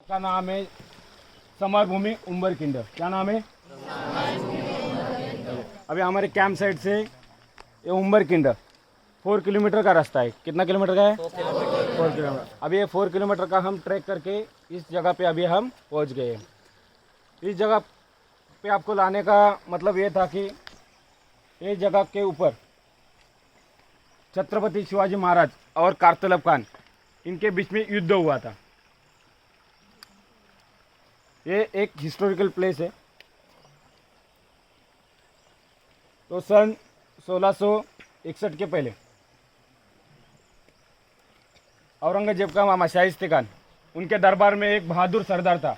का नाम है समरभूमि उंबरकिंड। क्या नाम है? अभी हमारे कैंप साइड से ये उंबरकिंड 4 किलोमीटर का रास्ता है। कितना किलोमीटर का है? 4 किलोमीटर। अभी ये 4 किलोमीटर का हम ट्रैक करके इस जगह पे अभी हम पहुंच गए हैं। इस जगह पे आपको लाने का मतलब ये था कि ये जगह के ऊपर छत्रपति शिवाजी महाराज और कारतलब खान इनके बीच में युद्ध हुआ था। ये एक हिस्टोरिकल प्लेस है। तो सन 1661 के पहले औरंगजेब का मामा शाहिस्ते खान, उनके दरबार में एक बहादुर सरदार था,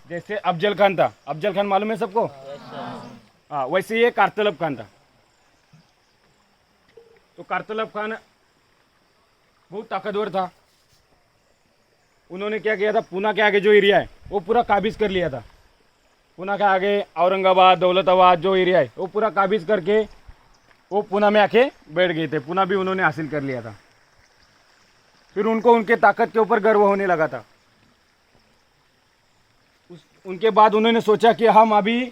जैसे अफजल खान था। अफजल खान मालूम है सबको? हाँ, वैसे ये कारतलब खान था। तो कारतलब खान बहुत ताकतवर था। उन्होंने क्या किया था, पूना के आगे जो एरिया है वो पूरा काबिज कर लिया था। पूना के आगे औरंगाबाद, दौलताबाद जो एरिया है वो पूरा काबिज करके वो पूना में आके बैठ गए थे। पूना भी उन्होंने हासिल कर लिया था। फिर उनको उनके ताकत के ऊपर गर्व होने लगा था। उनके बाद उन्होंने सोचा कि हम अभी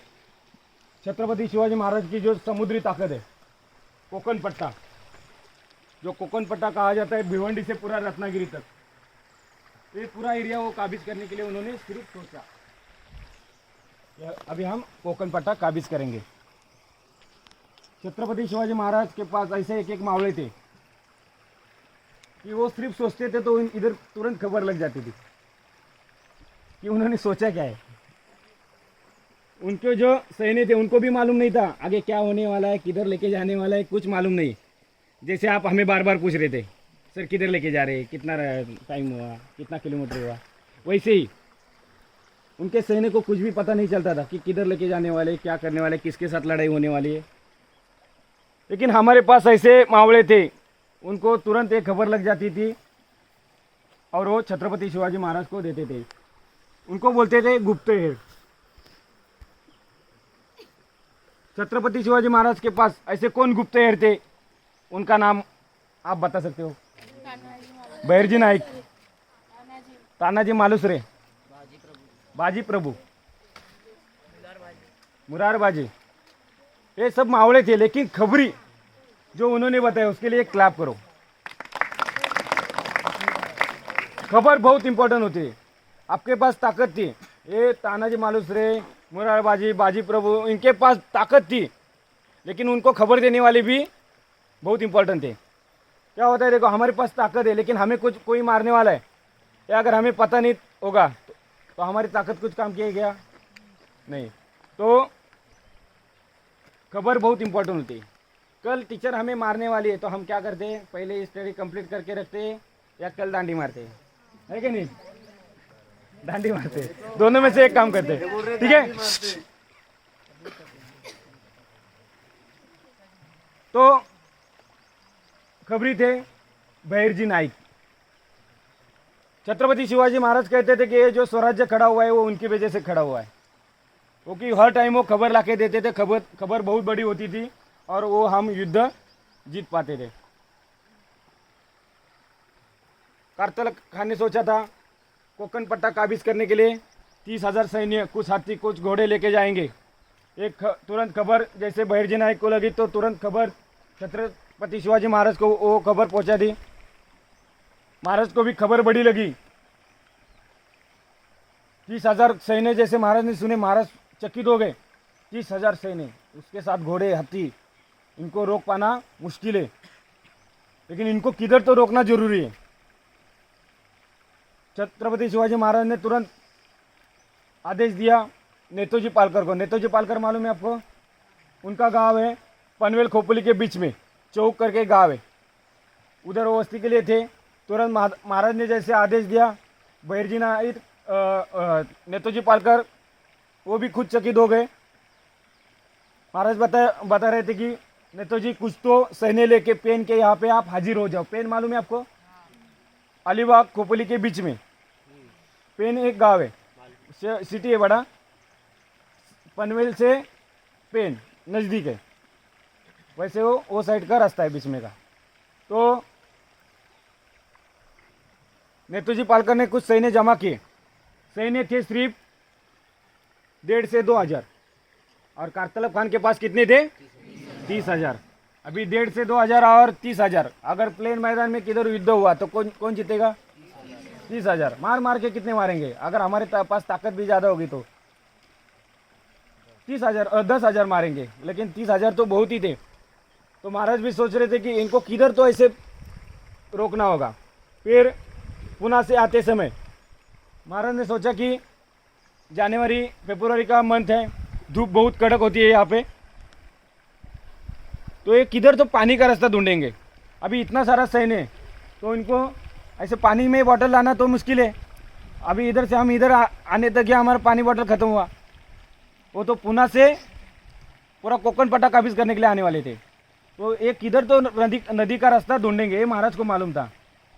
छत्रपति शिवाजी महाराज की जो समुद्री ताकत है, कोकण पट्टा, जो कोकण पट्टा कहा जाता है भिवंडी से पूरा रत्नागिरी तक, ये पूरा एरिया वो काबिज करने के लिए उन्होंने सिर्फ सोचा अभी हम कोकण पट्टा काबिज करेंगे। छत्रपति शिवाजी महाराज के पास ऐसे एक एक मावले थे कि वो सिर्फ सोचते थे तो इधर तुरंत खबर लग जाती थी कि उन्होंने सोचा क्या है। उनके जो सैन्य थे उनको भी मालूम नहीं था आगे क्या होने वाला है, किधर लेके जाने वाला है, कुछ मालूम नहीं। जैसे आप हमें बार बार पूछ रहे थे, सर किधर लेके जा रहे हैं, कितना टाइम हुआ, कितना किलोमीटर हुआ, वैसे ही उनके सैन्य को कुछ भी पता नहीं चलता था कि किधर लेके जाने वाले, क्या करने वाले, किसके साथ लड़ाई होने वाली है। लेकिन हमारे पास ऐसे मावड़े थे, उनको तुरंत एक खबर लग जाती थी और वो छत्रपति शिवाजी महाराज को देते थे। उनको बोलते थे गुप्तहेर। छत्रपति शिवाजी महाराज के पास ऐसे कौन गुप्तहेर थे, उनका नाम आप बता सकते हो? बहिर्जी नाईक, तानाजी मालुसरे, बाजी प्रभु, मुरारबाजी, ये सब मावड़े थे। लेकिन खबरी जो उन्होंने बताया उसके लिए क्लैप करो। खबर बहुत इंपॉर्टेंट होती है। आपके पास ताकत थी, ये तानाजी मालुसरे, मुरारबाजी, बाजी प्रभु, इनके पास ताकत थी, लेकिन उनको खबर देने वाले भी बहुत इंपॉर्टेंट थे। क्या होता है, देखो हमारे पास ताकत है लेकिन हमें कुछ कोई मारने वाला है, या अगर हमें पता नहीं होगा तो हमारी ताकत कुछ काम किया गया नहीं। तो खबर बहुत इंपॉर्टेंट होती है। कल टीचर हमें मारने वाली है तो हम क्या करते हैं, पहले स्टडी कंप्लीट करके रखते हैं या कल डांडी मारते हैं, है कि नहीं? डांडी मारते हैं, दोनों में से एक काम करते हैं, ठीक है? तो खबरी थे बहिर्जी नाईक। छत्रपति शिवाजी महाराज कहते थे कि ये जो स्वराज्य खड़ा हुआ है वो उनकी वजह से खड़ा हुआ है, क्योंकि हर टाइम वो खबर लाके देते थे। खबर बहुत बड़ी होती थी और वो हम युद्ध जीत पाते थे। कारतलब खान ने सोचा था कोकण पट्टा काबिज करने के लिए 30,000 सैन्य, कुछ हाथी, कुछ घोड़े लेके जाएंगे। तुरंत खबर जैसे बहिर्जी नाईक को लगी तो तुरंत खबर छत्रपति शिवाजी महाराज को वो खबर पहुंचा दी। महाराज को भी खबर बड़ी लगी। 30,000 सैन्य जैसे महाराज ने सुने, महाराज चकित हो गए। 30,000 सैन्य, उसके साथ घोड़े, हाथी, इनको रोक पाना मुश्किल है, लेकिन इनको किधर तो रोकना जरूरी है। छत्रपति शिवाजी महाराज ने तुरंत आदेश दिया नेताजी पालकर को। नेताजी पालकर मालूम है आपको? उनका गांव है पनवेल खोपोली के बीच में, चौक करके गांव है, उधर वो वस्ती के लिए थे। तुरंत महाराज ने जैसे आदेश दिया, बहिर्जी नाईक, नेताजी पालकर वो भी खुद चकित हो गए। महाराज बता रहे थे कि नेताजी कुछ तो सैन्य लेके पेन के यहाँ पे आप हाजिर हो जाओ। पेन मालूम है आपको? अलीबाग खोपोली के बीच में पेन एक गांव है, सिटी है बड़ा, पनवेल से पेन नज़दीक है, वैसे वो साइड का रास्ता है बीच में का। तो नेताजी पालकर ने कुछ सैन्य जमा किए, सैन्य थे सिर्फ 1,500 से 2,000 और कारतलब खान के पास कितने थे 30,000। अभी 1,500 से 2,000 और 30,000, अगर प्लेन मैदान में किधर युद्ध हुआ तो कौन कौन जीतेगा 30,000। मार मार के कितने मारेंगे, अगर हमारे पास ताकत भी ज़्यादा होगी तो 30,000 10,000 मारेंगे, लेकिन 30,000 तो बहुत ही थे। तो महाराज भी सोच रहे थे कि इनको किधर तो ऐसे रोकना होगा। फिर पुणे से आते समय महाराज ने सोचा कि जनवरी फरवरी का मंथ है, धूप बहुत कड़क होती है यहाँ पे, तो ये किधर तो पानी का रास्ता ढूंढेंगे। अभी इतना सारा सैन्य है तो इनको ऐसे पानी में बॉटल लाना तो मुश्किल है। अभी इधर से हम इधर आने तक या हमारा पानी बॉटल ख़त्म हुआ। वो तो पुणे से पूरा कोकण पट्टा काबिज करने के लिए आने वाले थे, तो एक किधर तो नदी का रास्ता ढूंढेंगे, ये महाराज को मालूम था।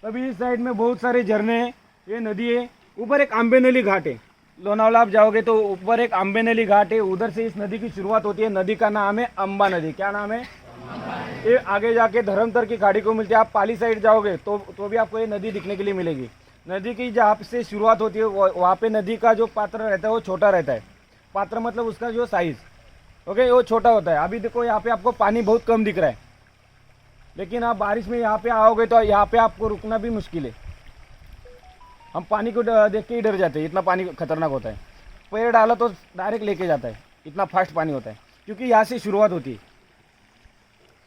तभी इस साइड में बहुत सारे झरने हैं, ये नदी है, ऊपर एक आंबेनली घाट है। लोनावला आप जाओगे तो ऊपर एक आंबेनली घाट है, उधर से इस नदी की शुरुआत होती है। नदी का नाम है अंबा नदी। क्या नाम है? ये आगे जाके धर्मतर की खाड़ी को मिलती है। आप पाली साइड जाओगे तो भी आपको ये नदी दिखने के लिए मिलेगी। नदी की जहाँ से शुरुआत होती है वहाँ पे नदी का जो पात्र रहता है वो छोटा रहता है। पात्र मतलब उसका जो साइज़, ओके, वो छोटा होता है। अभी देखो यहाँ पे आपको पानी बहुत कम दिख रहा है, लेकिन आप बारिश में यहाँ पे आओगे तो यहाँ पे आपको रुकना भी मुश्किल है। हम पानी को देख के ही डर जाते हैं, इतना पानी खतरनाक होता है। पैर डाला तो डायरेक्ट लेके जाता है, इतना फास्ट पानी होता है, क्योंकि यहाँ से शुरुआत होती है।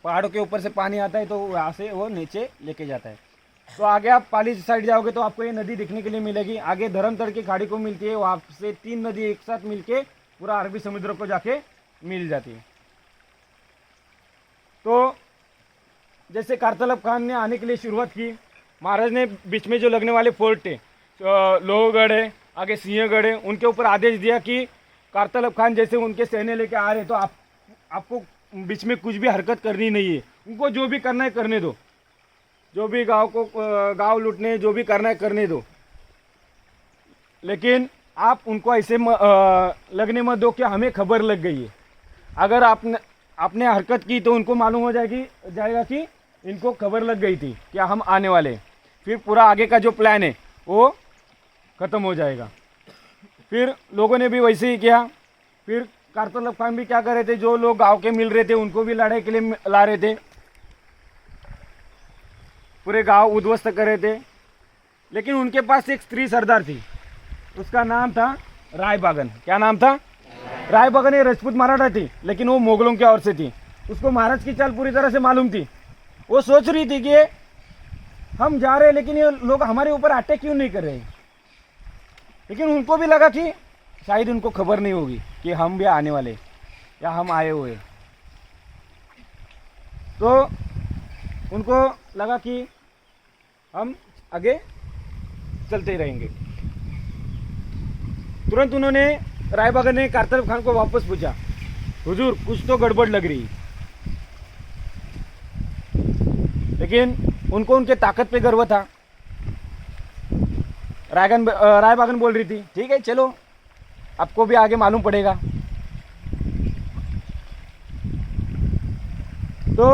पहाड़ों के ऊपर से पानी आता है तो यहाँ से वो नीचे लेके जाता है। तो आगे आप पाली साइड जाओगे तो आपको ये नदी दिखने के लिए मिलेगी। आगे धर्मतर की खाड़ी को मिलती है, वहाँ से 3 नदी एक साथ मिलके पूरा अरबी समुद्र को जाके मिल जाती है। तो जैसे कारतलब खान ने आने के लिए शुरुआत की, महाराज ने बीच में जो लगने वाले फोर्ट थे, लोहगढ़ है, आगे सिंहगढ़ है, उनके ऊपर आदेश दिया कि कारतलब खान जैसे उनके सैन्य लेके आ रहे तो आपको बीच में कुछ भी हरकत करनी नहीं है। उनको जो भी करना है करने दो, जो भी गांव लूटने जो भी करना है करने दो, लेकिन आप उनको ऐसे लगने मत दो कि हमें खबर लग गई है। अगर आपने हरकत की तो उनको मालूम हो जाएगा कि इनको खबर लग गई थी कि हम आने वाले, फिर पूरा आगे का जो प्लान है वो ख़त्म हो जाएगा। फिर लोगों ने भी वैसे ही किया। फिर कारतलब खान भी क्या कर रहे थे, जो लोग गांव के मिल रहे थे उनको भी लड़ाई के लिए ला रहे थे, पूरे गांव उद्ध्वस्त कर रहे थे। लेकिन उनके पास एक स्त्री सरदार थी, उसका नाम था रायबागन। क्या नाम था? रायबागन। ये राजपूत मराठा थी, लेकिन वो मुगलों की ओर से थी। उसको महाराज की चाल पूरी तरह से मालूम थी। वो सोच रही थी कि हम जा रहे हैं लेकिन ये लोग हमारे ऊपर अटैक क्यों नहीं कर रहे। लेकिन उनको भी लगा कि शायद उनको खबर नहीं होगी कि हम भी आने वाले या हम आए हुए। तो उनको लगा कि हम आगे चलते ही रहेंगे। तुरंत उन्होंने रायबागन ने कारतलब खान को वापस पूछा, हुजूर कुछ तो गड़बड़ लग रही। लेकिन उनको उनके ताकत पे गर्व था। रायबागन बोल रही थी, ठीक है चलो, आपको भी आगे मालूम पड़ेगा। तो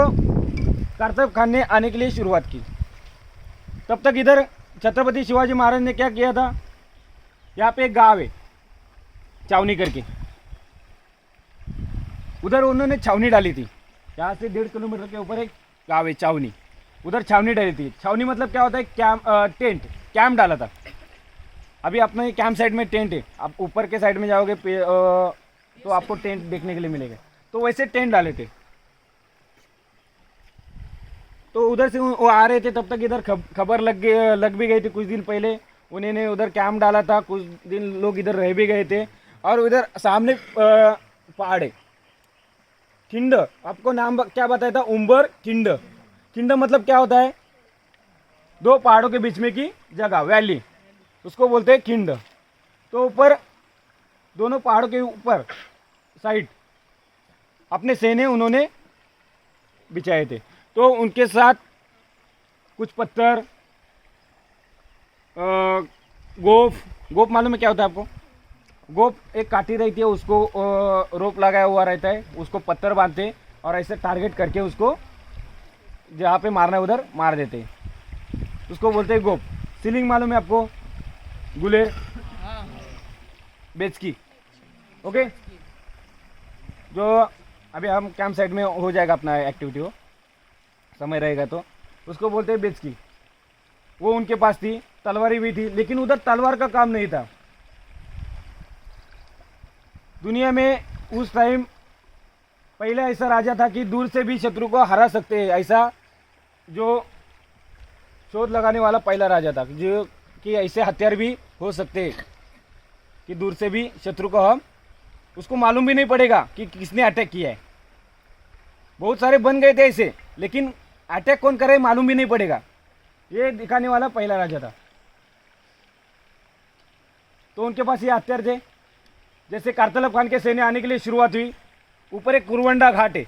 कारतलब खान ने आने के लिए शुरुआत की। तब तक इधर छत्रपति शिवाजी महाराज ने क्या किया था, यहाँ पे एक गांव है छावनी करके, उधर उन्होंने छावनी डाली थी। यहाँ से 1.5 किलोमीटर के ऊपर एक गांव है छावनी, उधर छावनी डाली थी। छावनी मतलब क्या होता है, टेंट, कैंप डाला था। अभी अपने कैंप साइड में टेंट है, आप ऊपर के साइड में जाओगे तो आपको टेंट देखने के लिए मिलेगा। तो वैसे टेंट डाले थे। तो उधर से वो आ रहे थे, तब तक इधर खबर लग भी गई थी। कुछ दिन पहले उन्होंने उधर कैंप डाला था, कुछ दिन लोग इधर रह भी गए थे। और उधर सामने पहाड़ है, खिंड। आपको नाम क्या बताया था? उम्बर खिंड। खिंड मतलब क्या होता है? 2 पहाड़ों के बीच में की जगह, वैली, उसको बोलते हैं खिंड। तो ऊपर दोनों पहाड़ों के ऊपर साइड अपने सेने उन्होंने बिछाए थे। तो उनके साथ कुछ पत्थर, गोप मालूम है क्या होता है आपको? गोप एक काटी रहती है, उसको रोप लगाया हुआ रहता है, उसको पत्थर बांधते और ऐसे टारगेट करके उसको जहाँ पे मारना है उधर मार देते, उसको बोलते हैं गोप। सीलिंग मालूम है आपको? गुलेर, बेचकी। ओके, जो अभी हम कैंप साइड में हो जाएगा अपना एक्टिविटी, हो समय रहेगा तो उसको बोलते हैं बेचकी। वो उनके पास थी, तलवारी भी थी, लेकिन उधर तलवार का काम नहीं था। दुनिया में उस टाइम पहले ऐसा राजा था कि दूर से भी शत्रु को हरा सकते हैं, ऐसा जो शोध लगाने वाला पहला राजा था, जो कि ऐसे हथियार भी हो सकते हैं कि दूर से भी शत्रु को हम, उसको मालूम भी नहीं पड़ेगा कि किसने अटैक किया है। बहुत सारे बन गए थे ऐसे, लेकिन अटैक कौन करे मालूम भी नहीं पड़ेगा। ये दिखाने वाला पहला राजा था। तो उनके पास ये हथियार थे। जैसे कारतलब खान के सैन्य आने के लिए शुरुआत हुई, ऊपर एक कुरवंडा घाट है,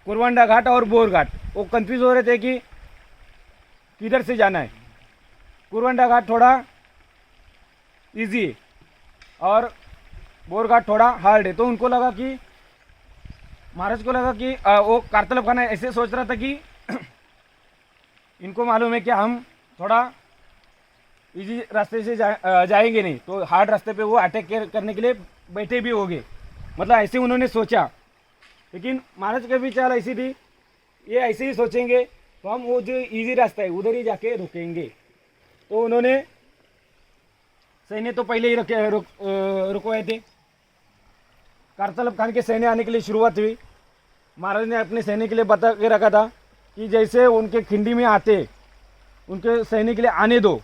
कुरवंडा घाट और बोर घाट। वो कंफ्यूज हो रहे थे कि किधर से जाना है। कुरवंडा घाट थोड़ा इजी है और बोर घाट थोड़ा हार्ड है। तो उनको लगा कि, महाराज को लगा कि वो कारतलब खान ऐसे सोच रहा था कि इनको मालूम है कि हम थोड़ा इजी रास्ते से जाएंगे नहीं, तो हार्ड रास्ते पे वो अटैक करने के लिए बैठे भी होंगे, मतलब ऐसे उन्होंने सोचा। लेकिन महाराज की भी चाल ऐसी थी, ये ऐसे ही सोचेंगे तो हम वो जो इजी रास्ता है उधर ही जाके रुकेंगे। तो उन्होंने सैन्य तो पहले ही रुकवाए थे। कारतलब खान के सैन्य आने के लिए शुरुआत हुई। महाराज ने अपने सैन्य के लिए बता के रखा था कि जैसे उनके खिंडी में आते, उनके सैन्य के लिए आने दो।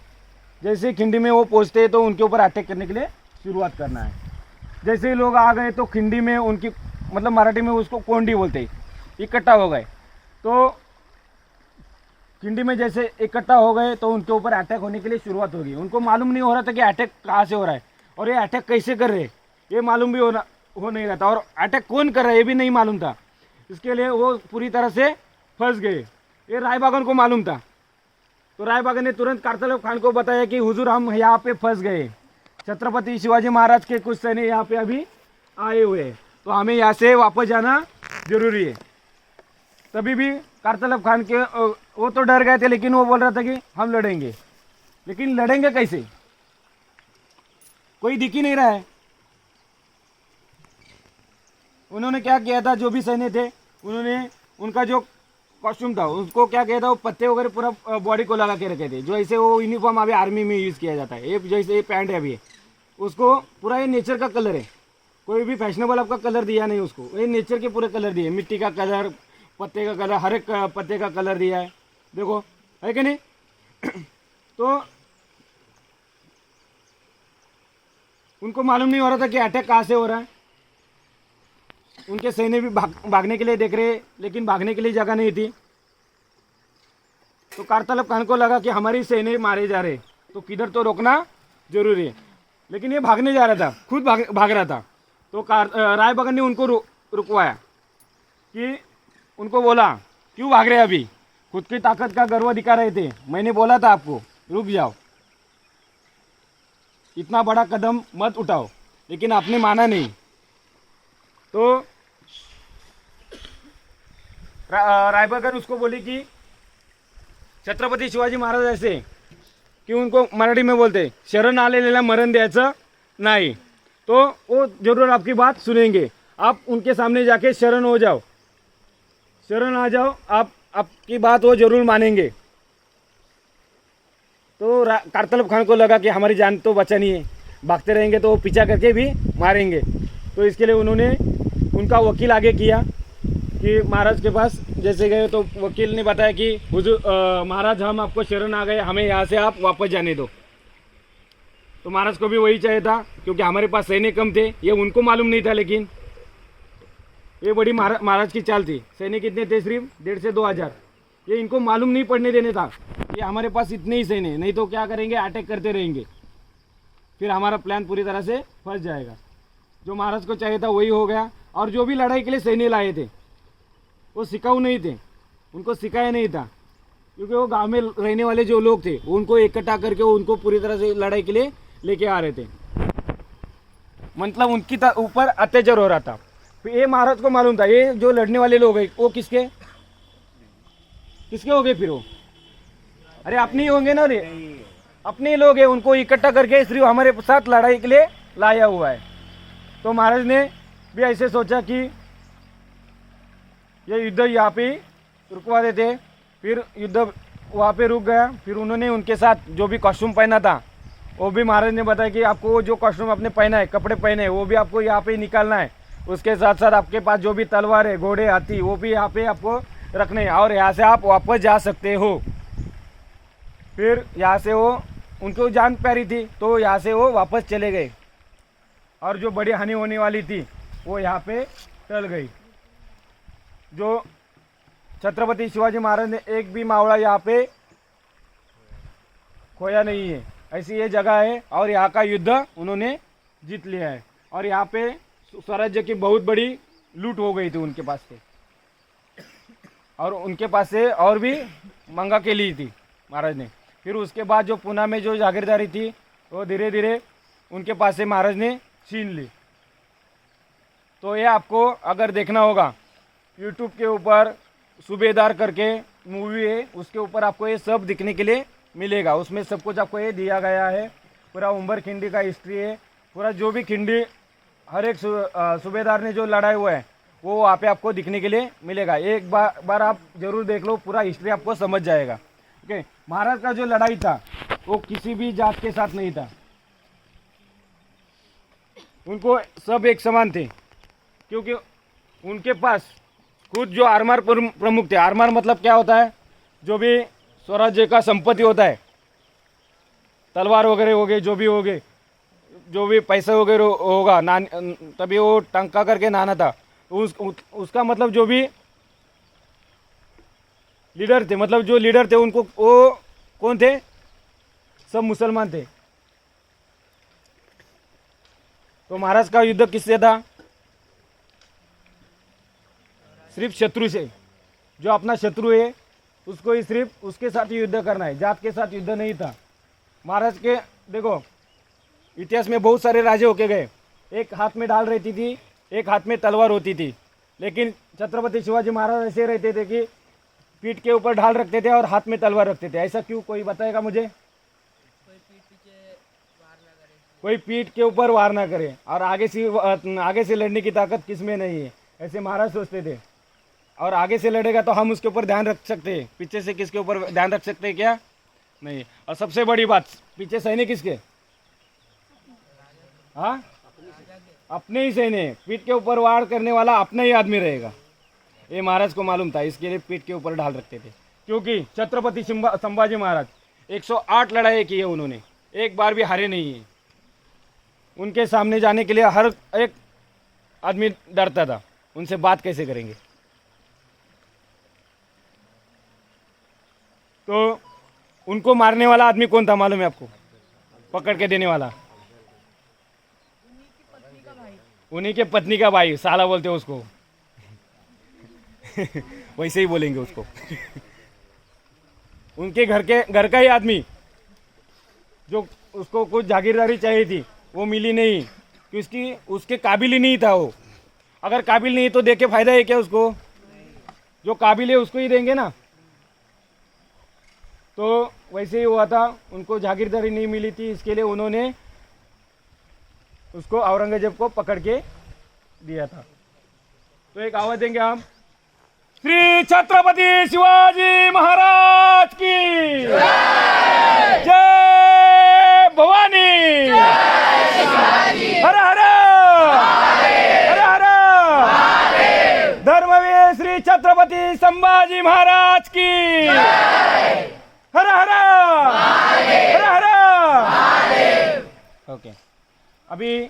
जैसे खिंडी में वो पहुंचते तो उनके ऊपर अटैक करने के लिए शुरुआत करना है। जैसे ही लोग आ गए तो खिंडी में उनकी, मतलब मराठी में उसको कोंडी बोलते हैं, इकट्ठा हो गए। तो खिंडी में जैसे इकट्ठा हो गए तो उनके ऊपर अटैक होने के लिए शुरुआत होगी। उनको मालूम नहीं हो रहा था कि अटैक कहाँ से हो रहा है और ये अटैक कैसे कर रहे हैं, ये मालूम भी हो नहीं रहा था, और अटैक कौन कर रहा है ये भी नहीं मालूम था। इसके लिए वो पूरी तरह से फंस गए। ये राय बागन को मालूम था, तो राय बागन ने तुरंत कारतलब खान को बताया कि हुजूर हम यहाँ पे फंस गए, छत्रपति शिवाजी महाराज के कुछ सैनिक यहाँ पे अभी आए हुए हैं, तो हमें यहाँ से वापस जाना जरूरी है। तभी भी कारतलब खान के वो तो डर गए थे, लेकिन वो बोल रहा था कि हम लड़ेंगे। लेकिन लड़ेंगे कैसे, कोई दिख ही नहीं रहा है। उन्होंने क्या किया था, जो भी सैनिक थे उन्होंने उनका जो कॉस्ट्यूम था उसको क्या किया था, वो पत्ते वगैरह पूरा बॉडी को लगा के रखे थे, जो ऐसे वो यूनिफॉर्म अभी आर्मी में यूज़ किया जाता है। ये जैसे ये पैंट है अभी, उसको पूरा ये नेचर का कलर है, कोई भी फैशनेबल आपका कलर दिया नहीं उसको, ये नेचर के पूरे कलर दिए, मिट्टी का कलर, पत्ते का कलर, हर एक पत्ते का कलर दिया है, देखो है कि नहीं। तो उनको मालूम नहीं हो रहा था कि अटैक कहाँ से हो रहा है। उनके सैनिक भी भागने के लिए देख रहे, लेकिन भागने के लिए जगह नहीं थी। तो कारतलब खान को लगा कि हमारी सैनिक मारे जा रहे, तो किधर तो रोकना जरूरी है। लेकिन ये भागने जा रहा था, खुद भाग रहा था। तो राय बगन ने उनको रुकवाया कि, उनको बोला क्यों भाग रहे अभी, खुद की ताकत का गर्व दिखा रहे थे, मैंने बोला था आपको रुक जाओ, इतना बड़ा कदम मत उठाओ, लेकिन आपने माना नहीं। तो रायबगन उसको बोली कि छत्रपती शिवाजी महाराज ऐसे कि उनको मराठी में बोलते शरण आलेल्याला मरण द्यायचं नाही, तो वो जरूर आपकी बात सुनेंगे, आप उनके सामने जाके शरण हो जाओ, शरण आ जाओ, आपकी बात वो जरूर मानेंगे। तो कारतलब खान को लगा कि हमारी जान तो बचानी है, भागते रहेंगे तो वो पीछा करके भी मारेंगे। तो इसके लिए उन्होंने उनका वकील आगे किया कि महाराज के पास जैसे गए, तो वकील ने बताया कि हुजूर महाराज हम आपको शरण आ गए, हमें यहाँ से आप वापस जाने दो। तो महाराज को भी वही चाहिए था, क्योंकि हमारे पास सैनिक कम थे, ये उनको मालूम नहीं था। लेकिन ये बड़ी महाराज की चाल थी। सैनिक कितने थे, सिर्फ 1,500 से 2,000, ये इनको मालूम नहीं पड़ने देने था कि हमारे पास इतने ही सैनिक, नहीं तो क्या करेंगे, अटैक करते रहेंगे, फिर हमारा प्लान पूरी तरह से फंस जाएगा। जो महाराज को चाहिए था वही हो गया। और जो भी लड़ाई के लिए सैनिक लाए थे वो सिखाऊ नहीं थे, उनको सिखाया नहीं था, क्योंकि वो गांव में रहने वाले जो लोग थे उनको इकट्ठा करके उनको पूरी तरह से लड़ाई के लिए लेके आ रहे थे, मतलब उनकी ऊपर अत्याचार हो रहा था। फिर ये महाराज को मालूम था ये जो लड़ने वाले लोग हैं वो किसके किसके हो गए, फिर वो अरे अपने ही होंगे ना रे, अपने ही लोग हैं, उनको इकट्ठा करके सिर्फ हमारे साथ लड़ाई के लिए लाया हुआ है। तो महाराज ने भी ऐसे सोचा कि ये युद्ध यहाँ पे रुकवा देते। फिर युद्ध वहाँ पे रुक गया। फिर उन्होंने उनके साथ जो भी कॉस्ट्यूम पहना था वो भी महाराज ने बताया कि आपको वो जो कॉस्ट्यूम आपने पहना है, कपड़े पहने हैं, वो भी आपको यहाँ पे निकालना है। उसके साथ साथ आपके पास जो भी तलवार है, घोड़े, हाथी, वो भी यहाँ पे आपको रखने हैं और यहाँ से आप वापस जा सकते हो। फिर यहाँ से वो उनको जान प्यारी थी तो यहाँ से वो वापस चले गए और जो बड़ी हानि होने वाली थी वो यहाँ पे टल गई। जो छत्रपति शिवाजी महाराज ने एक भी मावड़ा यहाँ पे खोया नहीं है, ऐसी ये जगह है और यहाँ का युद्ध उन्होंने जीत लिया है। और यहाँ पे स्वराज्य की बहुत बड़ी लूट हो गई थी उनके पास से, और उनके पास से और भी मंगा के ली थी महाराज ने। फिर उसके बाद जो पुणे में जो जागीरदारी थी वो धीरे धीरे उनके पास से महाराज ने छीन ली। तो ये आपको अगर देखना होगा यूट्यूब के ऊपर सूबेदार करके मूवी है, उसके ऊपर आपको ये सब दिखने के लिए मिलेगा। उसमें सब कुछ आपको ये दिया गया है, पूरा उम्बर खिंडी का हिस्ट्री है, पूरा जो भी खिंडी हर एक सूबेदार ने जो लड़ाई हुआ है वो वहाँ पे आपको दिखने के लिए मिलेगा। एक बार आप जरूर देख लो, पूरा हिस्ट्री आपको समझ जाएगा। ओके, महाराज का जो लड़ाई था वो किसी भी जात के साथ नहीं था, उनको सब एक समान थे, क्योंकि उनके पास खुद जो आरमार प्रमुख थे। आरमार मतलब क्या होता है? जो भी स्वराज्य का संपत्ति होता है, तलवार वगैरह हो गए, जो भी हो गए, जो भी पैसा वगैरह होगा, तभी वो टंका करके नाना था। उसका मतलब जो भी लीडर थे, मतलब जो लीडर थे उनको वो कौन थे? सब मुसलमान थे। तो महाराज का युद्ध किससे था? सिर्फ शत्रु से। जो अपना शत्रु है उसको ही सिर्फ उसके साथ ही युद्ध करना है, जात के साथ युद्ध नहीं था। महाराज के देखो इतिहास में बहुत सारे राजे होके गए, एक हाथ में ढाल रहती थी, एक हाथ में तलवार होती थी, लेकिन छत्रपति शिवाजी महाराज ऐसे रहते थे कि पीठ के ऊपर ढाल रखते थे और हाथ में तलवार रखते थे। ऐसा क्यों? कोई बताएगा मुझे? कोई पीठ के ऊपर वार ना करे और आगे से लड़ने की ताकत किसमें नहीं है, ऐसे महाराज सोचते थे। और आगे से लड़ेगा तो हम उसके ऊपर ध्यान रख सकते हैं, पीछे से किसके ऊपर ध्यान रख सकते हैं क्या? नहीं। और सबसे बड़ी बात, पीछे सैनिक किसके? हाँ, अपने ही सैनिक। पीठ के ऊपर वार करने वाला अपना ही आदमी रहेगा, ये महाराज को मालूम था, इसके लिए पीठ के ऊपर ढाल रखते थे। क्योंकि छत्रपति संभाजी महाराज 108 लड़ाई की है उन्होंने, एक बार भी हारे नहीं है। उनके सामने जाने के लिए हर एक आदमी डरता था, उनसे बात कैसे करेंगे। तो उनको मारने वाला आदमी कौन था मालूम है आपको? पकड़ के देने वाला उन्हीं के पत्नी का भाई, साला बोलते हो उसको वैसे ही बोलेंगे उसको उनके घर का ही आदमी, जो उसको कुछ जागीरदारी चाहिए थी वो मिली नहीं, क्योंकि उसके काबिल ही नहीं था वो। अगर काबिल नहीं तो दे के फायदा है क्या उसको? जो काबिल है उसको ही देंगे ना। तो वैसे ही हुआ था, उनको जागीरदारी नहीं मिली थी, इसके लिए उन्होंने उसको औरंगजेब को पकड़ के दिया था। तो एक आवाज देंगे हम, श्री छत्रपति शिवाजी महाराज की जय भवानी, हर हर हर हर धर्मवीर श्री छत्रपति संभाजी महाराज की हर हर हर हर। ओके, अभी